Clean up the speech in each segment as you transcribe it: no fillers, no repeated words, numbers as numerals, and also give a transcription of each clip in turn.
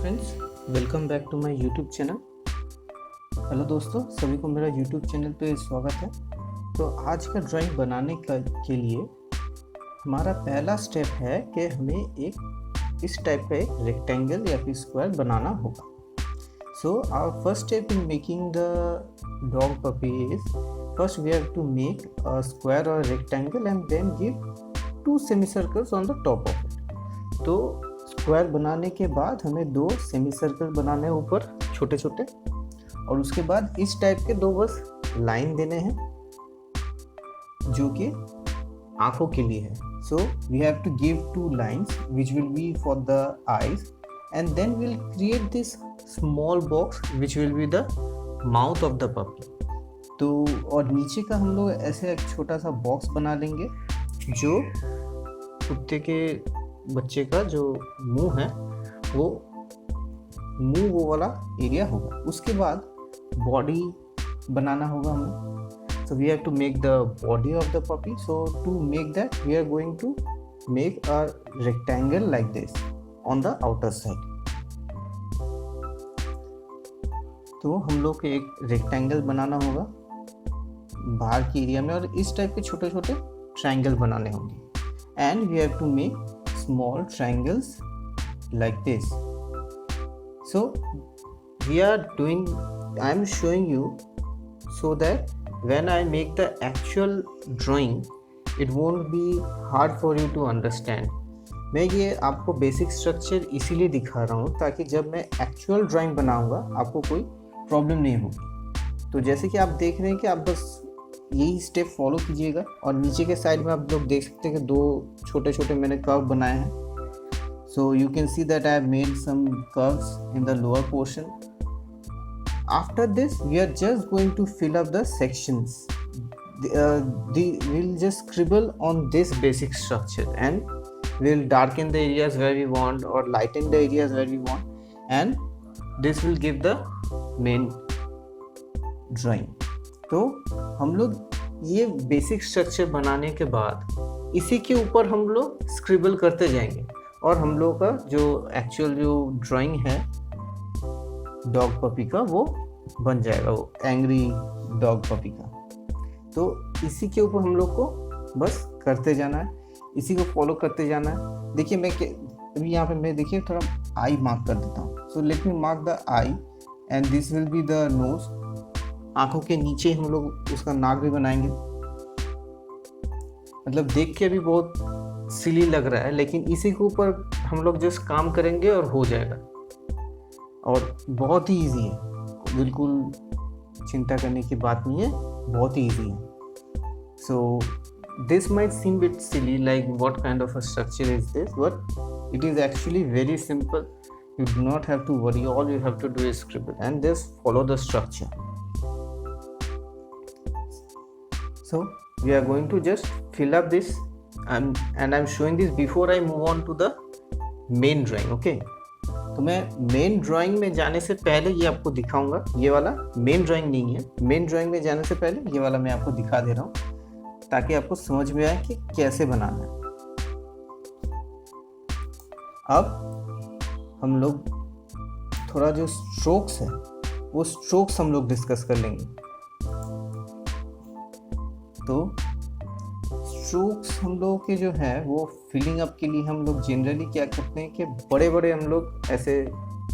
Friends, welcome back to my YouTube channel. Hello दोस्तों, सभी को मेरा यूट्यूब चैनल पे स्वागत है। तो आज का ड्राइंग बनाने के लिए हमारा पहला स्टेप है कि हमें एक इस टाइप का एक रेक्टेंगल या फिर स्क्वायर बनाना होगा। So our first step in making the dog puppy is first we have to make a square और rectangle and then give 2 semi circles on the top of it. तो square बनाने के बाद हमें 2 सेमी सर्कल बनाने हैं ऊपर छोटे छोटे, और उसके बाद इस टाइप के 2 बस लाइन देने हैं जो कि आंखों के लिए है। So we have to give 2 lines which will be for the eyes and then will create this small box which will be the mouth of the puppy. तो और नीचे का हम लोग ऐसे एक छोटा सा बॉक्स बना लेंगे जो कुत्ते के बच्चे का जो मुंह है वो वाला एरिया होगा। उसके बाद बॉडी बनाना होगा हमें। So we have to make the body of the puppy. So to make that we are going to make a rectangle like this on the outer side. तो हम लोग को एक रेक्टेंगल बनाना होगा बाहर के एरिया में, और इस टाइप के छोटे छोटे ट्रायंगल बनाने होंगे। And we have to make small triangles like this. So I am showing you so that when I make the actual drawing it won't be hard for you to understand. मैं ये आपको basic structure इसीलिए दिखा रहा हूँ ताकि जब मैं एक्चुअल ड्राइंग बनाऊंगा आपको कोई प्रॉब्लम नहीं होगी। तो जैसे कि आप देख रहे हैं कि आप बस यही स्टेप फॉलो कीजिएगा, और नीचे के साइड में आप लोग देख सकते हैं कि 2 छोटे छोटे मैंने कर्व बनाए हैं। So you can see that I have made some curves in the lower portion. After this we are just going to fill up the sections. we'll just scribble on this basic structure and we'll darken the areas where we want or lighten the areas where we want, and this will give the main drawing. तो हम लोग ये basic structure बनाने के बाद इसी के ऊपर हम लोग स्क्रिबल करते जाएंगे, और हम लोग का जो एक्चुअल जो ड्राइंग है डॉग पपी का वो बन जाएगा, वो एंग्री डॉग पपी का। तो इसी के ऊपर हम लोग को बस करते जाना है, इसी को फॉलो करते जाना है। देखिए मैं अभी यहाँ पे मैं देखिए थोड़ा आई मार्क कर देता हूँ। So let me mark the I and this will be the nose. आंखों के नीचे हम लोग उसका नाक भी बनाएंगे। मतलब देख के भी बहुत सिली लग रहा है, लेकिन इसी के ऊपर हम लोग जस्ट काम करेंगे और हो जाएगा, और बहुत ही इजी है, बिल्कुल चिंता करने की बात नहीं है, बहुत ही इजी है। So this might seem bit silly like what kind of a structure is this, but it is actually very simple. You do not have to worry, all you have to do is scribble and just follow the structure. So we are going to just fill up this and I'm showing this before I move on to the main drawing. Okay, तो मैं main drawing में जाने से पहले ये आपको दिखाऊंगा। ये वाला मेन ड्राइंग नहीं है, मेन ड्राइंग में जाने से पहले ये वाला मैं आपको दिखा दे रहा हूँ ताकि आपको समझ में आए कि कैसे बनाना है। अब हम लोग थोड़ा जो स्ट्रोक्स है वो स्ट्रोक्स हम लोग डिस्कस कर लेंगे। तो स्ट्रोक्स हम लोग के जो है वो फिलिंग अप के लिए हम लोग जनरली क्या करते हैं कि बड़े बड़े हम लोग ऐसे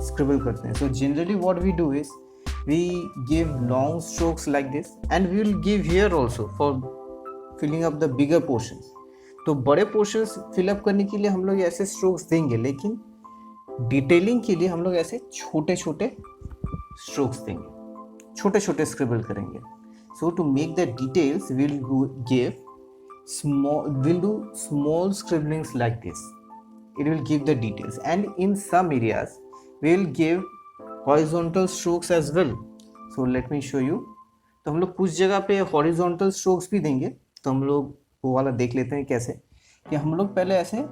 स्क्रिबल करते हैं। So generally what we do is we give long strokes like this and we will give here also for filling up the bigger portions. तो बड़े पोर्शंस फिल अप करने के लिए हम लोग ऐसे स्ट्रोक्स देंगे, लेकिन डिटेलिंग के लिए हम लोग ऐसे छोटे छोटे स्ट्रोक्स देंगे, छोटे छोटे स्क्रिबल करेंगे। So to make the details, we'll do small scribblings like this. It will give the details, and in some areas we'll give horizontal strokes as well. So let me show you. तो हम लोग कुछ जगह पे horizontal strokes भी देंगे। तो हम लोग वो वाला देख लेते हैं कैसे, कि हम लोग पहले ऐसे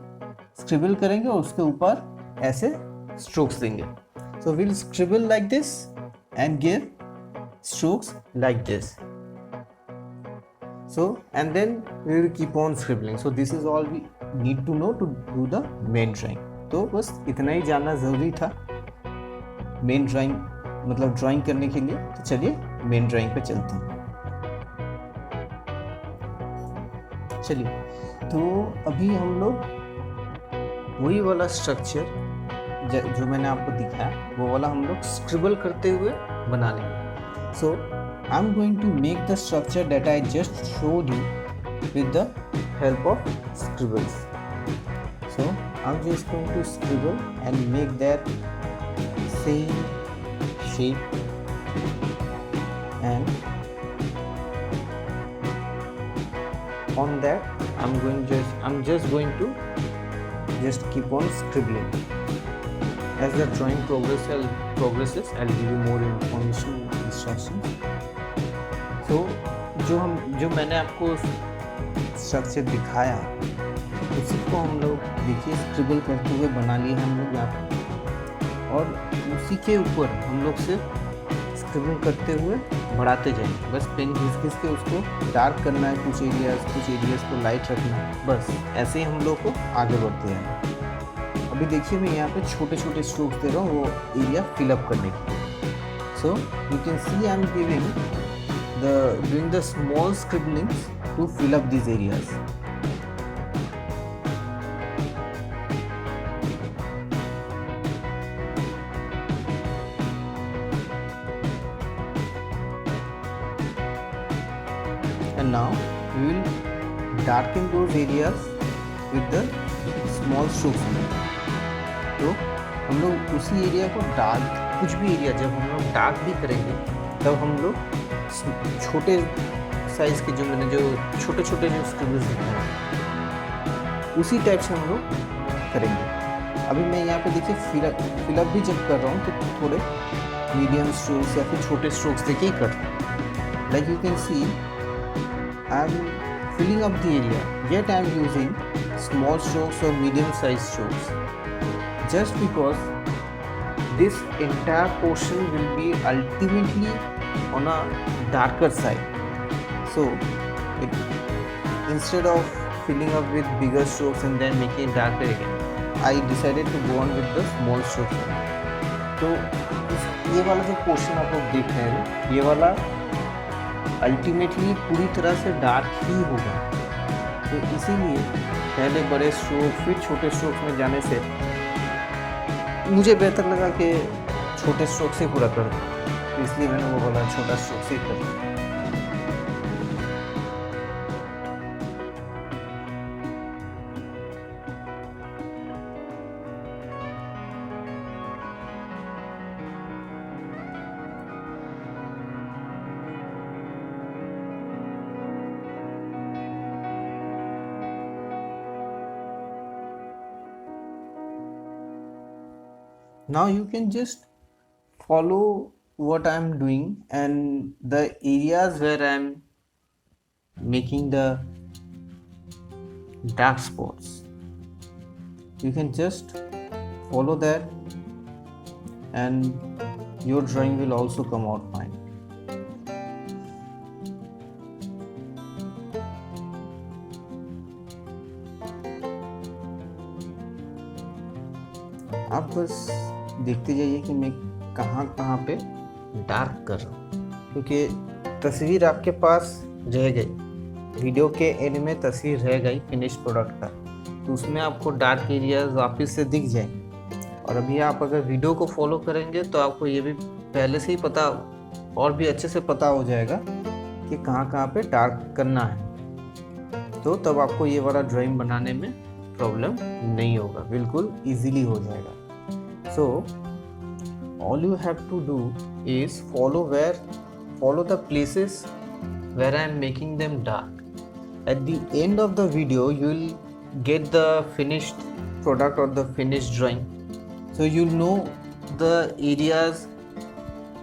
स्क्रिबल करेंगे और उसके ऊपर ऐसे strokes देंगे। So we'll scribble like this and give strokes like this. So and then we will keep on scribbling. So this is all we need to know to do the main drawing. तो बस इतना ही जानना ज़रूरी था। Main drawing मतलब drawing करने के लिए। तो चलिए मेन ड्राइंग पे चलते हैं। चलिए, तो अभी हम लोग वही वाला स्ट्रक्चर जो मैंने आपको दिखाया वो वाला हम लोग स्क्रिबल करते हुए बना लेंगे। So I am going to make the structure that I just showed you with the help of scribbles. So I am just going to scribble and make that same shape and on that I'm just going to keep on scribbling. As the drawing progresses I'll give you more information instructions. So जो मैंने आपको structure दिखाया उसी को हम लोग देखिए scribble करते हुए बना लिए हम लोग यहाँ पर, और उसी के ऊपर हम लोग से स्क्रिबल करते हुए बढ़ाते जाएंगे। बस पेन घिस के उसको डार्क करना है, कुछ एरियाज को लाइट रखना है, बस ऐसे ही हम लोग को आगे बढ़ते हैं। अभी देखिए मैं यहाँ पे छोटे छोटे स्ट्रोक्स दे रहा हूँ वो एरिया फिलअप करने के लिए। So you can see I am doing the small scribblings to fill up these areas. And now we will darken those areas with the small strokes. तो हम लोग उसी एरिया को डार्क, कुछ भी एरिया जब हम लोग डार्क भी करेंगे तब हम लोग छोटे साइज के जो छोटे छोटे स्क्रिबल्स दिखाए उसी टाइप से हम लोग करेंगे। अभी मैं यहाँ पे देखिए फिलअप भी जब कर रहा हूँ तो थोड़े मीडियम स्ट्रोक्स या फिर छोटे स्ट्रोक्स देके ही कर रहा हूँ। Like you can C I'm filling up the area, yet I'm using small strokes or medium sized strokes, just because this entire portion will be ultimately on a darker side. So instead of filling up with bigger strokes and then making it darker again, I decided to go on with the small strokes. तो ये वाला जो portion आप लोग देख रहे हैं ये वाला अल्टीमेटली पूरी तरह से डार्क ही होगा। तो इसीलिए पहले बड़े स्ट्रोक फिर छोटे स्ट्रोक्स में जाने से मुझे बेहतर लगा कि छोटे स्ट्रोक से पूरा कर दूँ, तो इसलिए मैंने वो बोला छोटा स्ट्रोक से कर दूँ। Now you can just follow what I'm doing and the areas where I'm making the dark spots. You can just follow that and your drawing will also come out fine. आप बस देखते जाइए कि मैं कहाँ पे डार्क कर रहा हूँ, क्योंकि तस्वीर आपके पास रह गई, वीडियो के एंड में तस्वीर रह गई फिनिश प्रोडक्ट का, तो उसमें आपको डार्क एरियाज वापस से दिख जाएंगे। और अभी आप अगर वीडियो को फॉलो करेंगे तो आपको ये भी पहले से ही पता और भी अच्छे से पता हो जाएगा कि कहाँ पे डार्क करना है, तो तब आपको ये वाला ड्राइंग बनाने में प्रॉब्लम नहीं होगा, बिल्कुल इजीली हो जाएगा। So all you have to do is follow the places where I am making them dark. At the end of the video you will get the finished product or the finished drawing, so you'll know the areas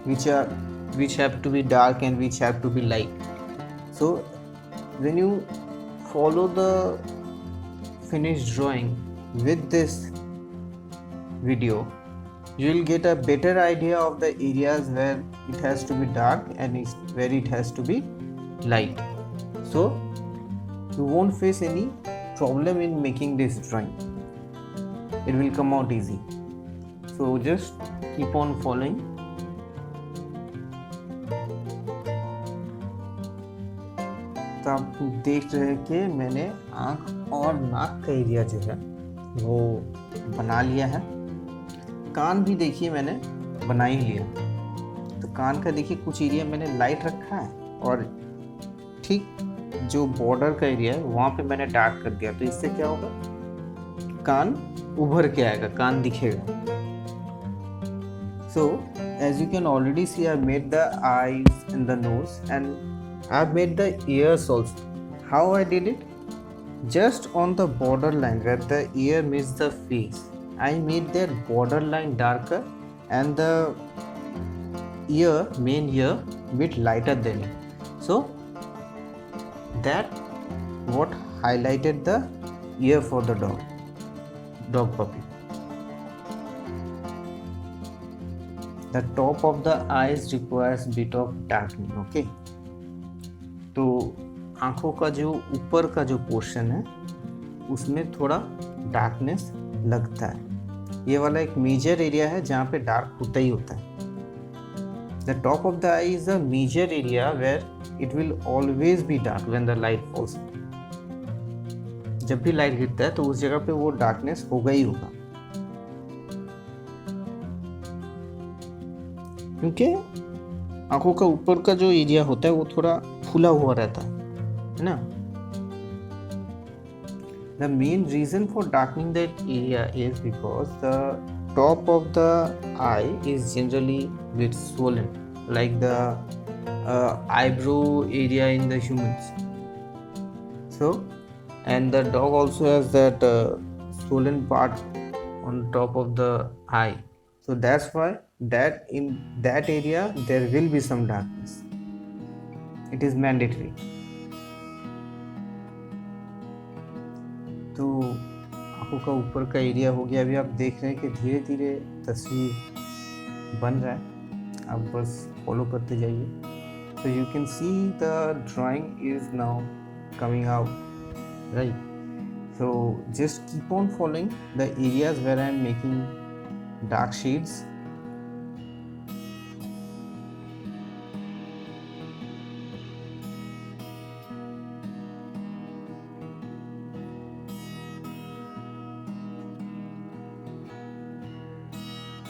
which have to be dark and which have to be light. So when you follow the finished drawing with this video, you will get a better idea of the areas where it has to be dark and where it has to be light. So you won't face any problem in making this drawing. It will come out easy. So just keep on following. तो आप देख रहे हैं कि मैंने आँख और नाक का एरिया जो है वो बना लिया है। कान भी देखिए मैंने बना ही लिया। तो कान का देखिए कुछ एरिया मैंने लाइट रखा है और ठीक जो बॉर्डर का एरिया है वहाँ पे मैंने डार्क कर दिया। तो इससे क्या होगा, कान उभर के आएगा, कान दिखेगा। So as you can already see, I made the eyes and the nose, and I made the ears also. How I did it? Just on the borderline where the ear meets the face, I made that borderline darker and the main ear bit lighter than it. So that what highlighted the ear for the dog puppy. The top of the eyes requires bit of darkening. Okay. तो आंखों का जो ऊपर का जो portion है उसमें थोड़ा डार्कनेस लगता है। ये वाला एक मेजर एरिया है जहाँ पे डार्क होता ही होता है। The top of the eye is a major area where it will always be dark when the light falls. जब भी लाइट गिरता है तो उस जगह पे वो डार्कनेस होगा ही होगा, क्योंकि आंखों का ऊपर का जो एरिया होता है वो थोड़ा फूला हुआ रहता है ना। The main reason for darkening that area is because the top of the eye is generally bit swollen, like the eyebrow area in the humans. So, and the dog also has that swollen part on top of the eye. So that's why that in that area there will be some darkness. It is mandatory. तो आंखों का ऊपर का area हो गया। अभी आप देख रहे हैं कि धीरे धीरे तस्वीर बन रहा है, आप बस फॉलो करते जाइए। So you can see the drawing is now coming out, right? So just keep on following the areas where I am making dark shades.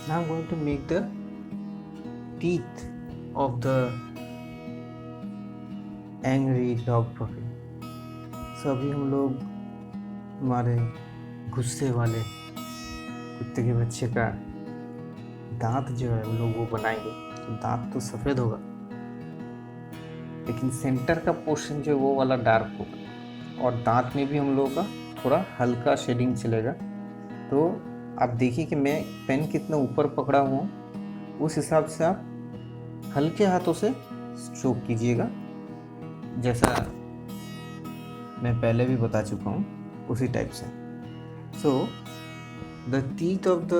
Now I'm going to make the teeth of the angry dog puppy. So अभी हम लोग हमारे गुस्से वाले कुत्ते के बच्चे का दांत जो है हम लोग वो बनाएंगे। तो दांत तो सफ़ेद होगा लेकिन सेंटर का पोर्शन जो वो वाला डार्क होगा, और दांत में भी हम लोगों का थोड़ा हल्का शेडिंग चलेगा। तो आप देखिए कि मैं पेन कितना ऊपर पकड़ा हुआ हूँ, उस हिसाब से आप हल्के हाथों से स्ट्रोक कीजिएगा, जैसा मैं पहले भी बता चुका हूँ उसी टाइप से। So the teeth of the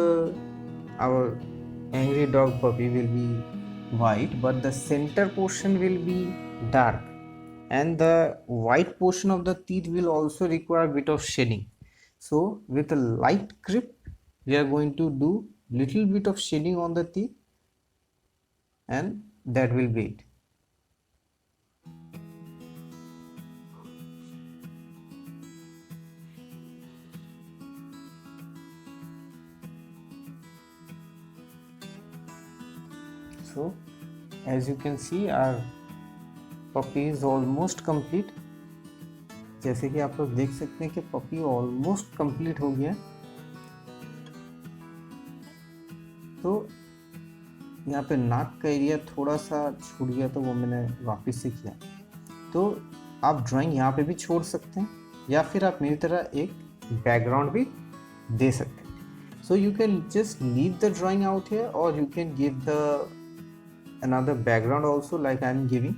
our angry dog puppy will be white but the centre portion will be dark and the white portion of the teeth will also require bit of shading. So with a light grip we are going to do little bit of shading on the teeth and that will be it. So as you can see our puppy is almost complete. जैसे कि आप लोग देख सकते हैं कि puppy almost complete हो गया। तो यहाँ पे नाक का एरिया थोड़ा सा छूट गया तो वो मैंने वापस से किया। तो आप ड्राइंग यहाँ पे भी छोड़ सकते हैं या फिर आप मेरी तरह एक बैकग्राउंड भी दे सकते हैं। So you can just leave the drawing out here और you can give the another background also like I am giving.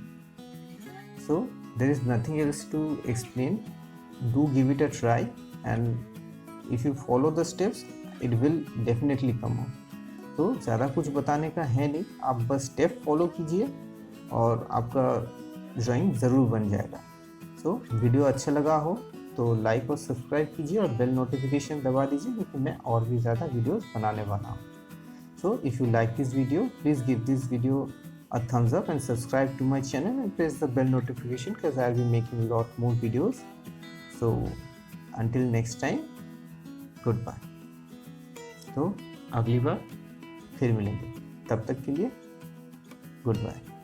So there is nothing else to explain. Do give it a try and if you follow the steps it will definitely come out. तो ज़्यादा कुछ बताने का है नहीं, आप बस step follow कीजिए और आपका ड्राइंग ज़रूर बन जाएगा। सो वीडियो अच्छा लगा हो तो लाइक और सब्सक्राइब कीजिए और बेल नोटिफिकेशन दबा दीजिए क्योंकि मैं और भी ज़्यादा वीडियोस बनाने वाला हूँ। So if you like this video, please give this video a thumbs up and subscribe to my channel and press the bell notification because I'll be making a lot more videos. So until next time, goodbye. तो अगली बार फिर मिलेंगे, तब तक के लिए good bye.